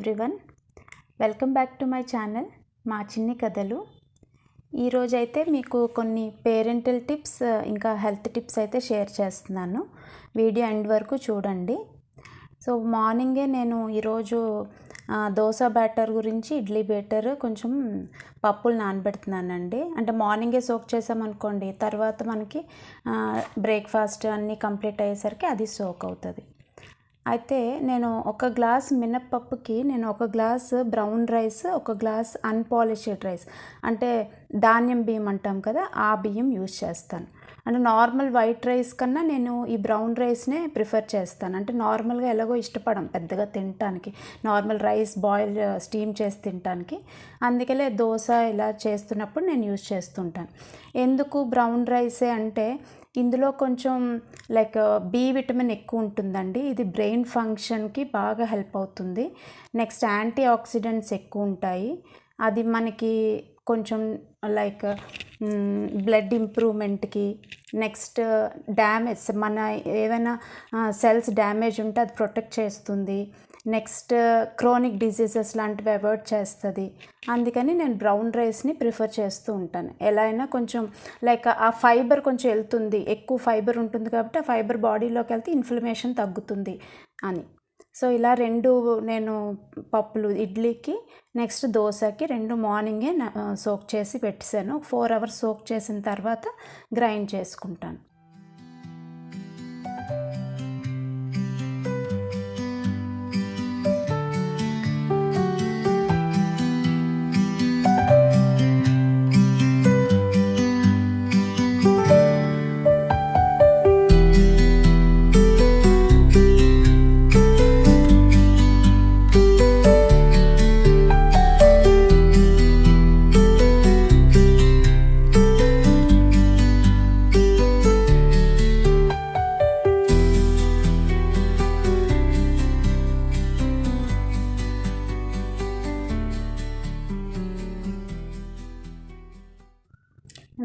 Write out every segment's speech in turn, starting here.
Everyone, welcome back to my channel మా చిన్ని కథలు. ఈరోజైతే మీకు కొన్ని పేరెంటల్ టిప్స్ ఇంకా హెల్త్ టిప్స్ అయితే షేర్ చేస్తున్నాను. వీడియో ఎండ్ వరకు చూడండి. సో మార్నింగే నేను ఈరోజు దోశ బ్యాటర్ గురించి ఇడ్లీ బ్యాటర్ కొంచెం పప్పులు నానబెడుతున్నానండి. అంటే మార్నింగే సోక్ చేసామనుకోండి, తర్వాత మనకి బ్రేక్ఫాస్ట్ అన్నీ కంప్లీట్ అయ్యేసరికి అది సోక్ అవుతుంది. అయితే నేను ఒక గ్లాస్ మినప్పప్పుకి నేను ఒక గ్లాస్ బ్రౌన్ రైస్, ఒక గ్లాస్ అన్పాలిష్డ్ రైస్, అంటే ధాన్యం బియ్యం అంటాం కదా, ఆ బియ్యం యూజ్ చేస్తాను. అంటే నార్మల్ వైట్ రైస్ కన్నా నేను ఈ బ్రౌన్ రైస్నే ప్రిఫర్ చేస్తాను. అంటే నార్మల్గా ఎలాగో ఇష్టపడం పెద్దగా తినటానికి, నార్మల్ రైస్ బాయిల్ స్టీమ్ చేసి తినటానికి. అందుకనే దోశ ఇలా చేస్తున్నప్పుడు నేను యూజ్ చేస్తుంటాను. ఎందుకు బ్రౌన్ రైసే అంటే ఇందులో కొంచెం లైక్ బి విటమిన్ ఎక్కువ ఉంటుందండి. ఇది బ్రెయిన్ ఫంక్షన్కి బాగా హెల్ప్ అవుతుంది. నెక్స్ట్ యాంటీ ఆక్సిడెంట్స్ ఎక్కువ ఉంటాయి. అది మనకి కొంచెం లైక్ బ్లడ్ ఇంప్రూవ్మెంట్కి, నెక్స్ట్ డ్యామేజ్ మన ఏవైనా సెల్స్ డ్యామేజ్ ఉంటే అది ప్రొటెక్ట్ చేస్తుంది. నెక్స్ట్ క్రోనిక్ డిసీజెస్ లాంటివి అవాయిడ్ చేస్తుంది. అందుకని నేను బ్రౌన్ రైస్ని ప్రిఫర్ చేస్తూ ఉంటాను. ఎలా అయినా కొంచెం లైక్ ఆ ఫైబర్ కొంచెం వెళ్తుంది, ఎక్కువ ఫైబర్ ఉంటుంది కాబట్టి ఆ ఫైబర్ బాడీలోకి వెళ్తే ఇన్ఫ్లమేషన్ తగ్గుతుంది అని. సో ఇలా రెండు నేను పప్పులు ఇడ్లీకి నెక్స్ట్ దోశకి రెండు మార్నింగే సోక్ చేసి పెట్టేశాను. 4 hours సోక్ చేసిన తర్వాత గ్రైండ్ చేసుకుంటాను.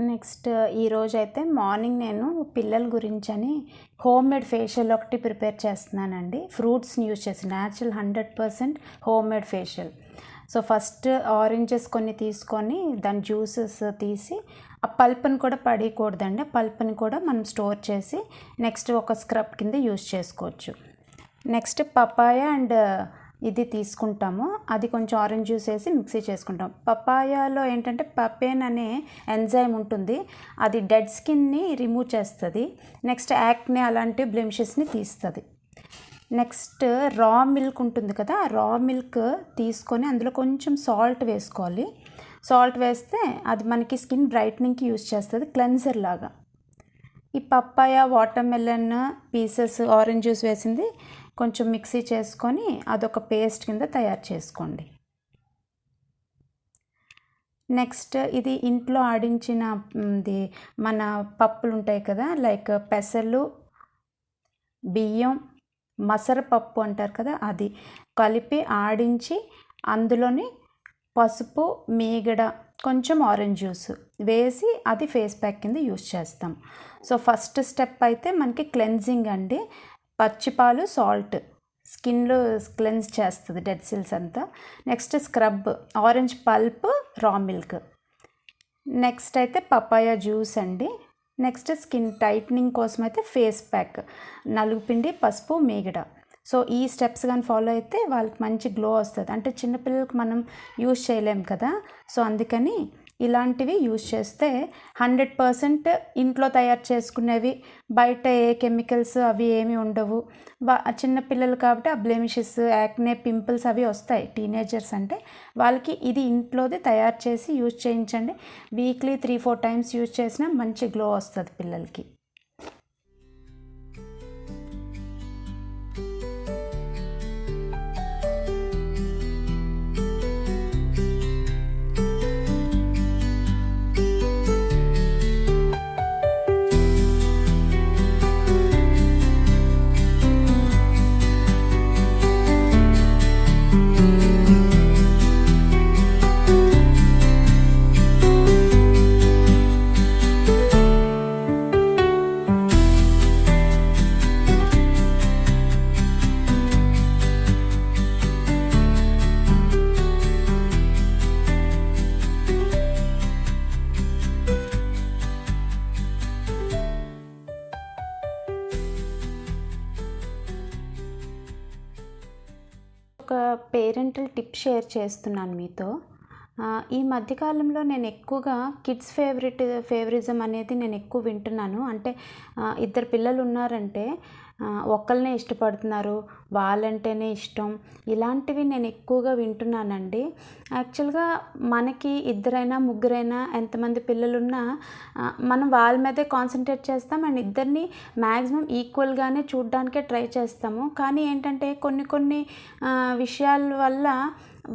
నెక్స్ట్ ఈరోజు అయితే మార్నింగ్ నేను పిల్లల గురించి అని హోమ్మేడ్ ఫేషియల్ ఒకటి ప్రిపేర్ చేస్తున్నానండి. ఫ్రూట్స్ని యూజ్ చేసి natural 100% homemade facial. So first oranges కొన్ని తీసుకొని దాని జ్యూసెస్ తీసి ఆ పల్ప్ని కూడా పడేయకూడదండి. ఆ పల్ప్ని కూడా మనం స్టోర్ చేసి నెక్స్ట్ ఒక స్క్రబ్ కింద యూజ్ చేసుకోవచ్చు. నెక్స్ట్ పపాయ అండ్ ఇది తీసుకుంటాము. అది కొంచెం ఆరెంజ్ జ్యూస్ వేసి మిక్సీ చేసుకుంటాం. పపాయాలో ఏంటంటే పపేన్ అనే ఎంజైమ్ ఉంటుంది, అది డెడ్ స్కిన్ని రిమూవ్ చేస్తుంది. నెక్స్ట్ యాక్నే అలాంటి బ్లెమిషెస్ని తీస్తుంది. నెక్స్ట్ రా మిల్క్ ఉంటుంది కదా, ఆ రా మిల్క్ తీసుకొని అందులో కొంచెం సాల్ట్ వేసుకోవాలి. సాల్ట్ వేస్తే అది మనకి స్కిన్ బ్రైట్నింగ్కి యూజ్ చేస్తుంది, క్లెన్జర్ లాగా. ఈ papaya, water melon pieces, orange juice వేసింది కొంచెం మిక్సీ చేసుకొని అదొక పేస్ట్ కింద తయారు చేసుకోండి. నెక్స్ట్ ఇది ఇంట్లో ఆడించిన మన పప్పులు ఉంటాయి కదా, లైక్ పెసలు, బియ్యం, మసరపప్పు అంటారు కదా, అది కలిపి ఆడించి అందులోని పసుపు, మీగడ, కొంచెం ఆరెంజ్ జ్యూస్ వేసి అది ఫేస్ ప్యాక్ కింద యూజ్ చేస్తాం. సో ఫస్ట్ స్టెప్ అయితే మనకి క్లెన్జింగ్ అండి. పచ్చిపాలు, సాల్ట్ స్కిన్లో క్లెన్స్ చేస్తుంది డెడ్ సెల్స్ అంతా. నెక్స్ట్ స్క్రబ్, ఆరెంజ్ పల్ప్, రా మిల్క్. నెక్స్ట్ అయితే పపాయ జ్యూస్ అండి. నెక్స్ట్ స్కిన్ టైట్నింగ్ కోసం అయితే ఫేస్ ప్యాక్, నలుగుపిండి, పసుపు, మీగడ. సో ఈ స్టెప్స్ కానీ ఫాలో అయితే వాళ్ళకి మంచి గ్లో వస్తుంది. అంటే చిన్నపిల్లలకి మనం యూజ్ చేయలేం కదా, సో అందుకని ఇలాంటివి యూజ్ చేస్తే 100% ఇంట్లో తయారు చేసుకునేవి, బయట ఏ కెమికల్స్ అవి ఏమి ఉండవు. చిన్నపిల్లలు కాబట్టి ఆ బ్లెమిషెస్, యాక్నే, పింపుల్స్ అవి వస్తాయి. టీనేజర్స్ అంటే వాళ్ళకి ఇది ఇంట్లోది తయారు చేసి యూజ్ చేయించండి. వీక్లీ 3-4 times యూజ్ చేసినా మంచి గ్లో వస్తుంది పిల్లలకి. పేరెంటల్ టిప్ షేర్ చేస్తున్నాను మీతో. ఈ మధ్యకాలంలో నేను ఎక్కువగా కిడ్స్ ఫేవరిజం అనేది నేను ఎక్కువ వింటున్నాను. అంటే ఇద్దరు పిల్లలు ఉన్నారంటే ఒక్కళ్ళనే ఇష్టపడుతున్నారు, వాళ్ళంటేనే ఇష్టం, ఇలాంటివి నేను ఎక్కువగా వింటున్నానండి. యాక్చువల్గా మనకి ఇద్దరైనా ముగ్గురైనా ఎంతమంది పిల్లలున్నా మనం వాళ్ళ మీదే కాన్సన్ట్రేట్ చేస్తాం అండ్ ఇద్దరిని మ్యాక్సిమం ఈక్వల్గానే చూడడానికే ట్రై చేస్తాము. కానీ ఏంటంటే కొన్ని విషయాల వల్ల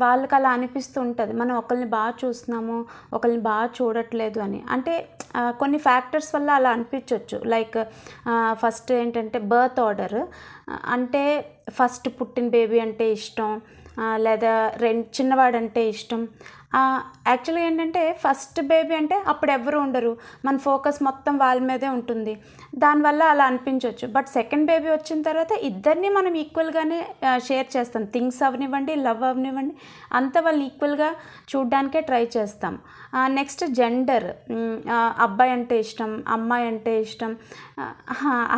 వాళ్ళకి అలా అనిపిస్తూ ఉంటుంది, మనం ఒకరిని బాగా చూస్తున్నాము, ఒకరిని బాగా చూడట్లేదు అని. అంటే కొన్ని ఫ్యాక్టర్స్ వల్ల అలా అనిపించవచ్చు. లైక్ ఫస్ట్ ఏంటంటే బర్త్ ఆర్డర్, అంటే ఫస్ట్ పుట్టిన బేబీ అంటే ఇష్టం, లేదా చిన్నవాడంటే ఇష్టం. యాక్చువల్గా ఏంటంటే ఫస్ట్ బేబీ అంటే అప్పుడు ఎవరు ఉండరు, మన ఫోకస్ మొత్తం వాళ్ళ మీదే ఉంటుంది, దానివల్ల అలా అనిపించవచ్చు. బట్ సెకండ్ బేబీ వచ్చిన తర్వాత ఇద్దరిని మనం ఈక్వల్గానే షేర్ చేస్తాం. థింగ్స్ అవనివ్వండి, లవ్ అవనివ్వండి, అంతా వాళ్ళు ఈక్వల్గా చూడ్డానికే ట్రై చేస్తాం. నెక్స్ట్ జెండర్, అబ్బాయి అంటే ఇష్టం, అమ్మాయి అంటే ఇష్టం.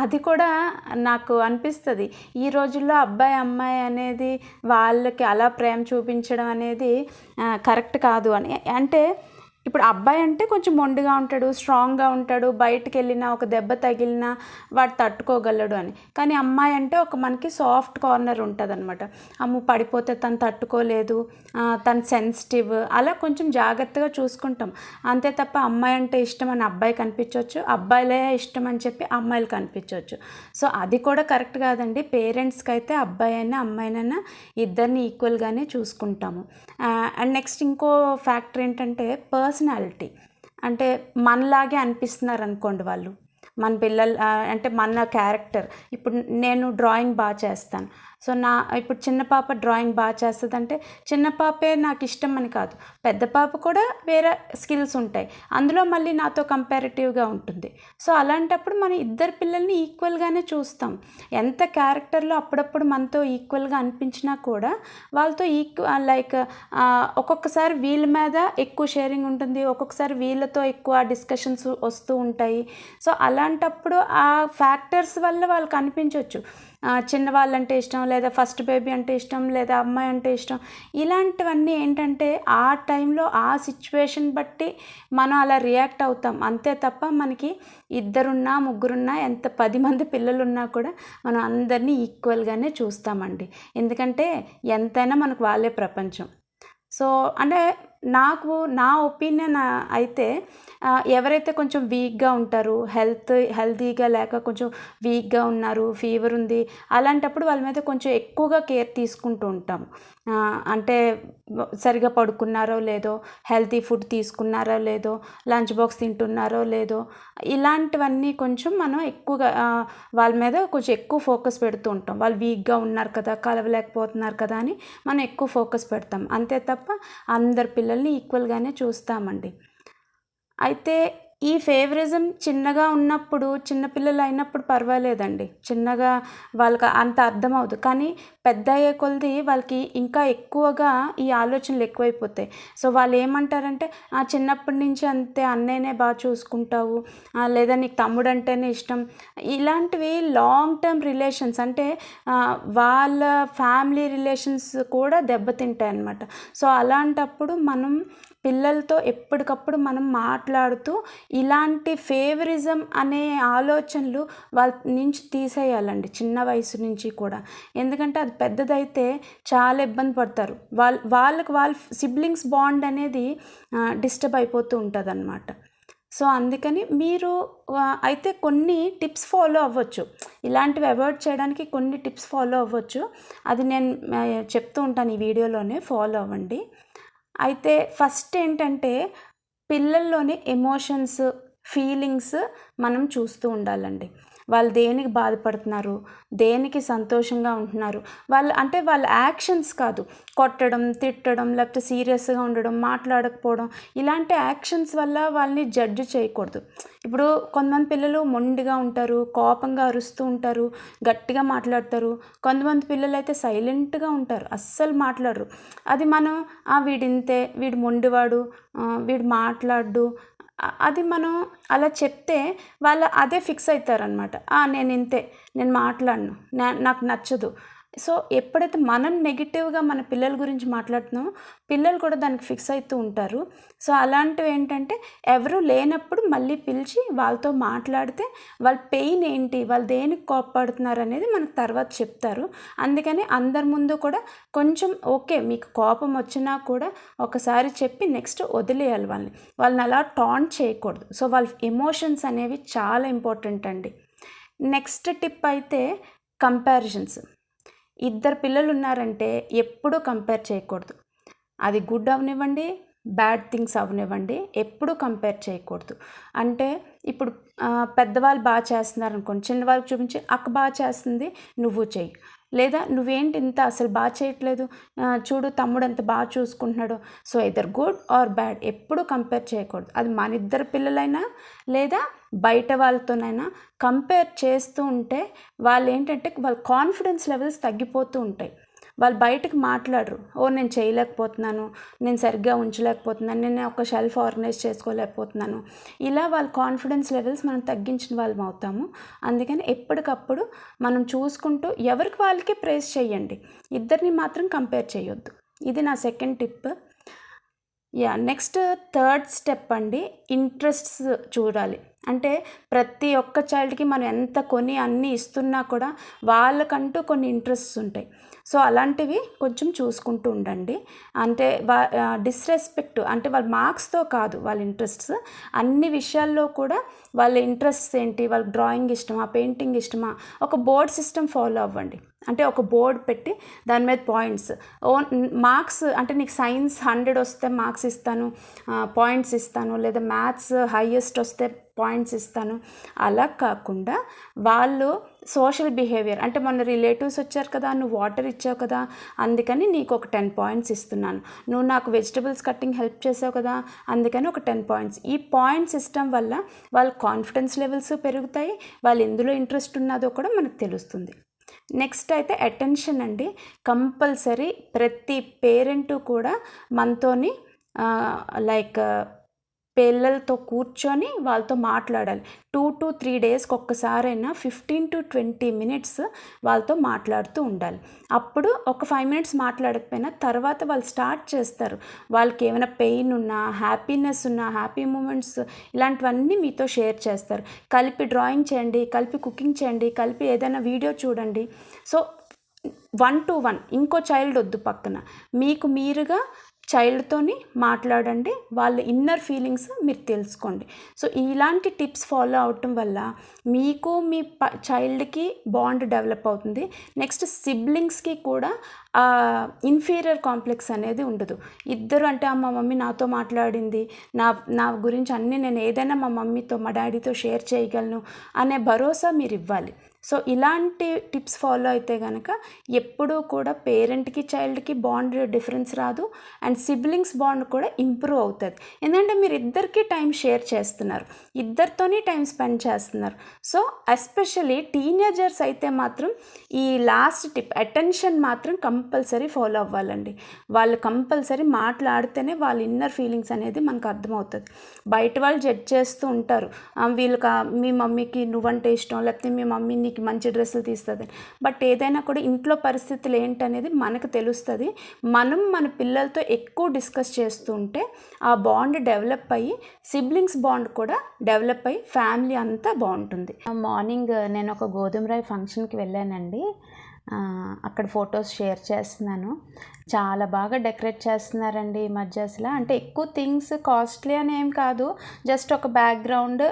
అది కూడా నాకు అనిపిస్తుంది, ఈ రోజుల్లో అబ్బాయి అమ్మాయి అనేది వాళ్ళకి అలా ప్రేమ చూపించడం అనేది కరెక్ట్ కాదు అని. అంటే ఇప్పుడు అబ్బాయి అంటే కొంచెం మొండిగా ఉంటాడు, స్ట్రాంగ్గా ఉంటాడు, బయటికి వెళ్ళినా ఒక దెబ్బ తగిలినా వాడు తట్టుకోగలడు అని. కానీ అమ్మాయి అంటే ఒక మనకి సాఫ్ట్ కార్నర్ ఉంటుంది అనమాట. అమ్మ పడిపోతే తను తట్టుకోలేదు, తను సెన్సిటివ్, అలా కొంచెం జాగ్రత్తగా చూసుకుంటాం. అంతే తప్ప అమ్మాయి అంటే ఇష్టం అని అబ్బాయి కనిపించవచ్చు, అబ్బాయిలే ఇష్టం అని చెప్పి అమ్మాయిలు కనిపించవచ్చు. సో అది కూడా కరెక్ట్ కాదండి. పేరెంట్స్కి అయితే అబ్బాయి అయినా అమ్మాయినైనా ఇద్దరిని ఈక్వల్గానే చూసుకుంటాము. అండ్ నెక్స్ట్ ఇంకో ఫ్యాక్టర్ ఏంటంటే పర్సనాలిటీ. అంటే మనలాగే అనిపిస్తున్నారు అనుకోండి వాళ్ళు, మన పిల్లలు అంటే మన క్యారెక్టర్. ఇప్పుడు నేను డ్రాయింగ్ బాగా చేస్తాను, సో ఇప్పుడు చిన్న పాప డ్రాయింగ్ బాగా చేస్తుందంటే చిన్న పాపే నాకు ఇష్టం అని కాదు, పెద్ద పాప కూడా వేరే స్కిల్స్ ఉంటాయి, అందులో మళ్ళీ నాతో కంపారిటివ్గా ఉంటుంది. సో అలాంటప్పుడు మనం ఇద్దరు పిల్లల్ని ఈక్వల్గానే చూస్తాం. ఎంత క్యారెక్టర్లో అప్పుడప్పుడు మనతో ఈక్వల్గా అనిపించినా కూడా వాళ్ళతో లైక్ ఒక్కొక్కసారి వీళ్ళ మీద ఎక్కువ షేరింగ్ ఉంటుంది, ఒక్కొక్కసారి వీళ్ళతో ఎక్కువ డిస్కషన్స్ వస్తూ ఉంటాయి. సో అలాంటప్పుడు ఆ ఫ్యాక్టర్స్ వల్ల వాళ్ళకి అనిపించవచ్చు చిన్నవాళ్ళంటే ఇష్టం, లేదా ఫస్ట్ బేబీ అంటే ఇష్టం, లేదా అమ్మాయి అంటే ఇష్టం. ఇలాంటివన్నీ ఏంటంటే ఆ టైంలో ఆ సిచ్యువేషన్ బట్టి మనం అలా రియాక్ట్ అవుతాం. అంతే తప్ప మనకి ఇద్దరున్నా ముగ్గురున్నా ఎంత 10 మంది పిల్లలున్నా కూడా మనం అందరినీ ఈక్వల్గానే చూస్తామండి. ఎందుకంటే ఎంతైనా మనకు వాళ్ళే ప్రపంచం. సో అంటే నా ఒపీనియన్ అయితే ఎవరైతే కొంచెం వీక్గా ఉంటారో, హెల్తీగా లేక కొంచెం వీక్గా ఉన్నారు, ఫీవర్ ఉంది, అలాంటప్పుడు వాళ్ళ మీద కొంచెం ఎక్కువగా కేర్ తీసుకుంటూ ఉంటాం. అంటే సరిగా పడుకున్నారో లేదో, హెల్తీ ఫుడ్ తీసుకున్నారో లేదో, లంచ్ బాక్స్ తింటున్నారో లేదో, ఇలాంటివన్నీ కొంచెం మనం ఎక్కువగా వాళ్ళ మీద కొంచెం ఎక్కువ ఫోకస్ పెడుతూ ఉంటాం. వాళ్ళు వీక్గా ఉన్నారు కదా, కలవలేకపోతున్నారు కదా అని మనం ఎక్కువ ఫోకస్ పెడతాం. అంతే తప్ప అందరి పిల్లల్ని ఈక్వల్గానే చూస్తామండి. అయితే ఈ ఫేవరిజం చిన్నగా ఉన్నప్పుడు, చిన్నపిల్లలు అయినప్పుడు పర్వాలేదండి, చిన్నగా వాళ్ళకి అంత అర్థమవుదు. కానీ పెద్ద అయ్యే కొలది వాళ్ళకి ఇంకా ఎక్కువగా ఈ ఆలోచనలు ఎక్కువైపోతాయి. సో వాళ్ళు ఏమంటారంటే చిన్నప్పటి నుంచి అంతే, అన్నయ్యనే బాగా చూసుకుంటావు, లేదా నీకు తమ్ముడు అంటేనే ఇష్టం, ఇలాంటివి లాంగ్ టర్మ్ రిలేషన్స్, అంటే వాళ్ళ ఫ్యామిలీ రిలేషన్స్ కూడా దెబ్బతింటాయి అన్నమాట. సో అలాంటప్పుడు మనం పిల్లలతో ఎప్పటికప్పుడు మనం మాట్లాడుతూ ఇలాంటి ఫేవరిజం అనే ఆలోచనలు వాళ్ళ నుంచి తీసేయాలండి, చిన్న వయసు నుంచి కూడా. ఎందుకంటే అది పెద్దదైతే చాలా ఇబ్బంది పడతారు. వాళ్ళకి వాళ్ళ సిబ్లింగ్స్ బాండ్ అనేది డిస్టర్బ్ అయిపోతూ ఉంటుంది అన్నమాట. సో అందుకని మీరు అయితే కొన్ని టిప్స్ ఫాలో అవ్వచ్చు, ఇలాంటివి అవాయిడ్ చేయడానికి కొన్ని టిప్స్ ఫాలో అవ్వచ్చు. అది నేను చెప్తూ ఉంటాను ఈ వీడియోలోనే, ఫాలో అవ్వండి. అయితే ఫస్ట్ ఏంటంటే పిల్లల్లోని ఎమోషన్స్, ఫీలింగ్స్ మనం చూస్తూ ఉండాలండి. వాళ్ళు దేనికి బాధపడుతున్నారు, దేనికి సంతోషంగా ఉంటున్నారు, వాళ్ళ యాక్షన్స్ కాదు, కొట్టడం, తిట్టడం, లేకపోతే సీరియస్గా ఉండడం, మాట్లాడకపోవడం, ఇలాంటి యాక్షన్స్ వల్ల వాళ్ళని జడ్జ్ చేయకూడదు. ఇప్పుడు కొంతమంది పిల్లలు మొండిగా ఉంటారు, కోపంగా అరుస్తూ ఉంటారు, గట్టిగా మాట్లాడతారు. కొంతమంది పిల్లలు అయితే సైలెంట్గా ఉంటారు, అస్సలు మాట్లాడరు. అది మనం వీడింతే, వీడు మొండివాడు, వీడు మాట్లాడు, అది మనం అలా చెప్తే వాళ్ళు అదే ఫిక్స్ అవుతారనమాట. నేను ఇంతే, నేను మాట్లాడను, నాకు నచ్చదు. సో ఎప్పుడైతే మనం నెగిటివ్గా మన పిల్లల గురించి మాట్లాడుతున్నామో పిల్లలు కూడా దానికి ఫిక్స్ అవుతూ ఉంటారు. సో అలాంటివి ఏంటంటే ఎవరు లేనప్పుడు మళ్ళీ పిలిచి వాళ్ళతో మాట్లాడితే వాళ్ళ పెయిన్ ఏంటి, వాళ్ళు దేనికి కోపపడుతున్నారు అనేది మనకు తర్వాత చెప్తారు. అందుకని అందరి ముందు కూడా కొంచెం ఓకే మీకు కోపం వచ్చినా కూడా ఒకసారి చెప్పి నెక్స్ట్ వదిలేయాలి వాళ్ళని అలా టాంట్ చేయకూడదు. సో వాళ్ళ ఎమోషన్స్ అనేవి చాలా ఇంపార్టెంట్ అండి. నెక్స్ట్ టిప్ అయితే కంపారిజన్స్. ఇద్దరు పిల్లలు ఉన్నారంటే ఎప్పుడూ కంపేర్ చేయకూడదు. అది గుడ్ అవనివ్వండి, బ్యాడ్ థింగ్స్ అవనివ్వండి, ఎప్పుడూ కంపేర్ చేయకూడదు. అంటే ఇప్పుడు పెద్దవాళ్ళు బాగా చేస్తున్నారు అనుకోండి, చిన్నవాళ్ళకి చూపించి అక్క బాగా చేస్తుంది నువ్వు చెయ్యి, లేదా నువ్వేంటి ఇంత అసలు బాగా చేయట్లేదు, చూడు తమ్ముడు ఎంత బాగా చూసుకుంటున్నాడు. So either good or bad ఎప్పుడూ కంపేర్ చేయకూడదు. అది మన ఇద్దరు పిల్లలైనా లేదా బయట వాళ్ళతోనైనా కంపేర్ చేస్తూ ఉంటే వాళ్ళు ఏంటంటే వాళ్ళ కాన్ఫిడెన్స్ లెవెల్స్ తగ్గిపోతూ ఉంటాయి. వాళ్ళు బయటకు మాట్లాడరు, నేను చేయలేకపోతున్నాను, నేను సరిగ్గా ఉంచలేకపోతున్నాను, నేను ఒక షెల్ఫ్ ఆర్గనైజ్ చేసుకోలేకపోతున్నాను. ఇలా వాళ్ళ కాన్ఫిడెన్స్ లెవెల్స్ మనం తగ్గించిన వాళ్ళం అవుతాము. అందుకని ఎప్పటికప్పుడు మనం చూసుకుంటూ ఎవరికి వాళ్ళకి ప్రేస్ చేయండి, ఇద్దరిని మాత్రం కంపేర్ చేయొద్దు. ఇది నా second tip. Next third step అండి, ఇంట్రెస్ట్స్ చూడాలి. అంటే ప్రతి ఒక్క చైల్డ్కి మనం ఎంత కొని అన్నీ ఇస్తున్నా కూడా వాళ్ళకంటూ కొన్ని ఇంట్రెస్ట్స్ ఉంటాయి. సో అలాంటివి కొంచెం చూసుకుంటూ ఉండండి. అంటే డిస్రెస్పెక్ట్ అంటే వాళ్ళ మార్క్స్తో కాదు, వాళ్ళ ఇంట్రెస్ట్స్ అన్ని విషయాల్లో కూడా వాళ్ళ ఇంట్రెస్ట్స్ ఏంటి, వాళ్ళకి డ్రాయింగ్ ఇష్టమా, పెయింటింగ్ ఇష్టమా, ఒక బోర్డ్ సిస్టమ్ ఫాలో అవ్వండి. అంటే ఒక బోర్డ్ పెట్టి దాని మీద పాయింట్స్ మార్క్స్, అంటే నీకు సైన్స్ 100 వస్తే మార్క్స్ ఇస్తాను, పాయింట్స్ ఇస్తాను, లేదా మ్యాథ్స్ హైయెస్ట్ వస్తే పాయింట్స్ ఇస్తాను. అలా కాకుండా వాళ్ళు సోషల్ బిహేవియర్, అంటే మొన్న రిలేటివ్స్ వచ్చారు కదా, నువ్వు వాటర్ ఇచ్చావు కదా, అందుకని నీకు ఒక 10 పాయింట్స్ ఇస్తున్నాను, నువ్వు నాకు వెజిటబుల్స్ కట్టింగ్ హెల్ప్ చేసావు కదా, అందుకని ఒక 10 పాయింట్స్. ఈ పాయింట్స్ ఇష్టం వల్ల వాళ్ళ కాన్ఫిడెన్స్ లెవెల్స్ పెరుగుతాయి, వాళ్ళు ఎందులో ఇంట్రెస్ట్ ఉన్నదో కూడా మనకు తెలుస్తుంది. నెక్స్ట్ అయితే అటెన్షన్ అండి. కంపల్సరీ ప్రతి పేరెంటు కూడా మనతోని లైక్ పిల్లలతో కూర్చొని వాళ్ళతో మాట్లాడాలి. 2 to 3 డేస్కి ఒక్కసారైనా 15 to 20 మినిట్స్ వాళ్ళతో మాట్లాడుతూ ఉండాలి. అప్పుడు ఒక 5 మినిట్స్ మాట్లాడకపోయినా తర్వాత వాళ్ళు స్టార్ట్ చేస్తారు. వాళ్ళకి ఏమైనా పెయిన్ ఉన్నా, హ్యాపీనెస్ ఉన్నా, హ్యాపీ మూమెంట్స్ ఇలాంటివన్నీ మీతో షేర్ చేస్తారు. కలిపి డ్రాయింగ్ చేయండి, కలిపి కుకింగ్ చేయండి, కలిపి ఏదైనా వీడియో చూడండి. సో 1 to 1, ఇంకో చైల్డ్ వద్దు పక్కన, మీకు మీరుగా చైల్డ్తోని మాట్లాడండి, వాళ్ళ ఇన్నర్ ఫీలింగ్స్ మీరు తెలుసుకోండి. సో ఇలాంటి టిప్స్ ఫాలో అవటం వల్ల మీకు మీ చైల్డ్కి బాండ్ డెవలప్ అవుతుంది. నెక్స్ట్ సిబ్లింగ్స్కి కూడా ఇన్ఫీరియర్ కాంప్లెక్స్ అనేది ఉండదు. ఇద్దరు అంటే మా మమ్మీ నాతో మాట్లాడింది, నా గురించి అన్నీ నేను ఏదైనా మా మమ్మీతో మా డాడీతో షేర్ చేయగలను అనే భరోసా మీరు ఇవ్వాలి. సో ఇలాంటి టిప్స్ ఫాలో అయితే కనుక ఎప్పుడూ కూడా పేరెంట్కి చైల్డ్కి బాండ్ డిఫరెన్స్ రాదు, అండ్ సిబ్లింగ్స్ బాండ్ కూడా ఇంప్రూవ్ అవుతుంది. ఎందుకంటే మీరు ఇద్దరికి టైం షేర్ చేస్తున్నారు, ఇద్దరితోనే టైం స్పెండ్ చేస్తున్నారు. సో ఎస్పెషలీ టీనేజర్స్ అయితే మాత్రం ఈ లాస్ట్ టిప్ అటెన్షన్ మాత్రం కంపల్సరీ ఫాలో అవ్వాలండి. వాళ్ళు కంపల్సరీ మాట్లాడితేనే వాళ్ళ ఇన్నర్ ఫీలింగ్స్ అనేది మనకు అర్థమవుతుంది. బయట వాళ్ళు జడ్జ్ చేస్తూ ఉంటారు, వీళ్ళకి మీ మమ్మీకి నువ్వంటే ఇష్టం, లేకపోతే మీ మమ్మీ నీకు మంచి డ్రెస్సులు తీస్తుంది. బట్ ఏదైనా కూడా ఇంట్లో పరిస్థితులు ఏంటనేది మనకు తెలుస్తుంది. మనం మన పిల్లలతో ఎక్కువ డిస్కస్ చేస్తూ ఉంటే ఆ బాండ్ డెవలప్ అయ్యి సిబ్లింగ్స్ బాండ్ కూడా డెవలప్ అయ్యి ఫ్యామిలీ అంతా బాగుంటుంది. మార్నింగ్ నేను ఒక గోధుమ రవ్వ ఫంక్షన్కి వెళ్ళానండి. అక్కడ ఫొటోస్ షేర్ చేస్తున్నాను. చాలా బాగా డెకరేట్ చేస్తున్నారండి ఈ మధ్య. అసలు అంటే ఎక్కువ థింగ్స్ కాస్ట్లీ అని ఏం కాదు, జస్ట్ ఒక బ్యాక్గ్రౌండ్,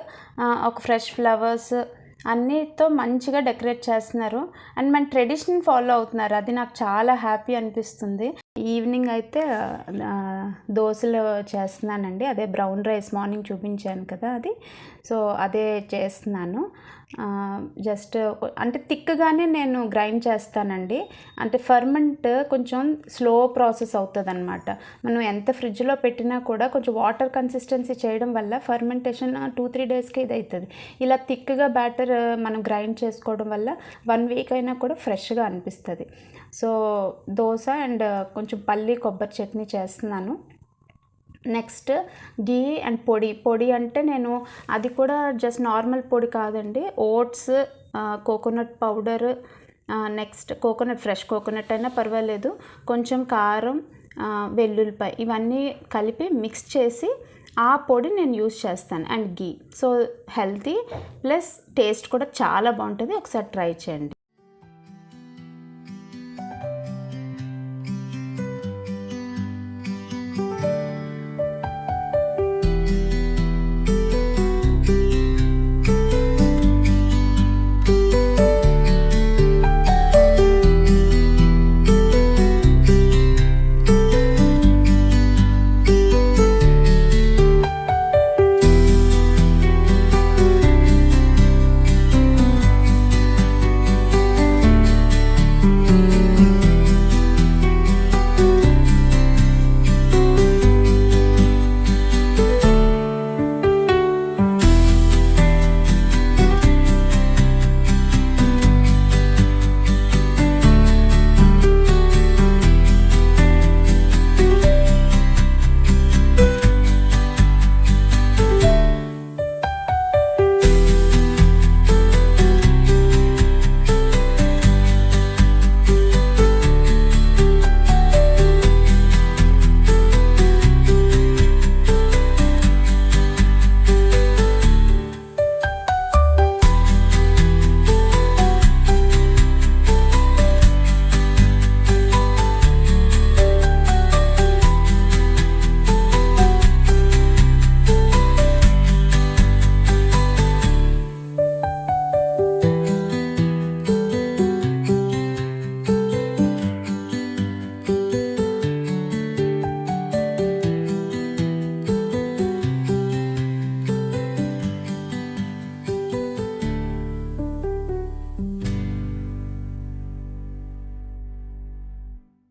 ఒక ఫ్రెష్ ఫ్లవర్స్ అన్నిటితో మంచిగా డెకరేట్ చేస్తున్నారు. అండ్ మన ట్రెడిషన్ ఫాలో అవుతున్నారు, అది నాకు చాలా హ్యాపీ అనిపిస్తుంది. ఈవినింగ్ అయితే దోశలు చేస్తున్నానండి, అదే బ్రౌన్ రైస్ మార్నింగ్ చూపించాను కదా అది. సో అదే చేస్తున్నాను. జస్ట్ అంటే థిక్గానే నేను గ్రైండ్ చేస్తానండి. అంటే ఫర్మెంట్ కొంచెం స్లో ప్రాసెస్ అవుతుంది అనమాట. మనం ఎంత ఫ్రిడ్జ్లో పెట్టినా కూడా కొంచెం వాటర్ కన్సిస్టెన్సీ చేయడం వల్ల ఫర్మెంటేషన్ 2-3 డేస్కి ఇది అవుతుంది. ఇలా థిక్గా బ్యాటర్ మనం గ్రైండ్ చేసుకోవడం వల్ల 1 వీక్ అయినా కూడా ఫ్రెష్గా అనిపిస్తుంది. సో దోశ అండ్ కొంచెం పల్లి కొబ్బరి చట్నీ చేస్తున్నాను. నెక్స్ట్ ఘీ అండ్ పొడి అంటే నేను అది కూడా జస్ట్ నార్మల్ పొడి కాదండి, oats, coconut powder, next coconut, fresh coconut అయినా పర్వాలేదు, కొంచెం కారం, వెల్లుల్లిపాయ ఇవన్నీ కలిపి మిక్స్ చేసి ఆ పొడి నేను యూస్ చేస్తాను, and ghee. So healthy plus taste కూడా చాలా బాగుంటుంది, ఒకసారి ట్రై చేయండి.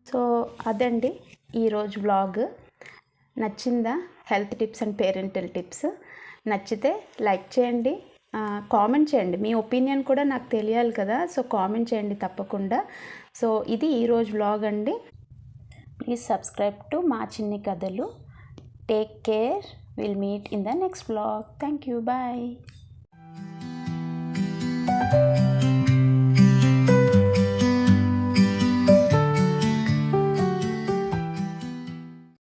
సో అదండి ఈరోజు వ్లాగ్. నచ్చిందా? Health tips and parental tips. నచ్చితే లైక్ చేయండి, కామెంట్ చేయండి. మీ ఒపీనియన్ కూడా నాకు తెలియాలి కదా, సో కామెంట్ చేయండి తప్పకుండా. సో ఇది ఈరోజు వ్లాగ్ అండి. ప్లీజ్ సబ్స్క్రైబ్ టు మా చిన్ని కథలు. Take care. Will meet in the next vlog. Thank you. Bye.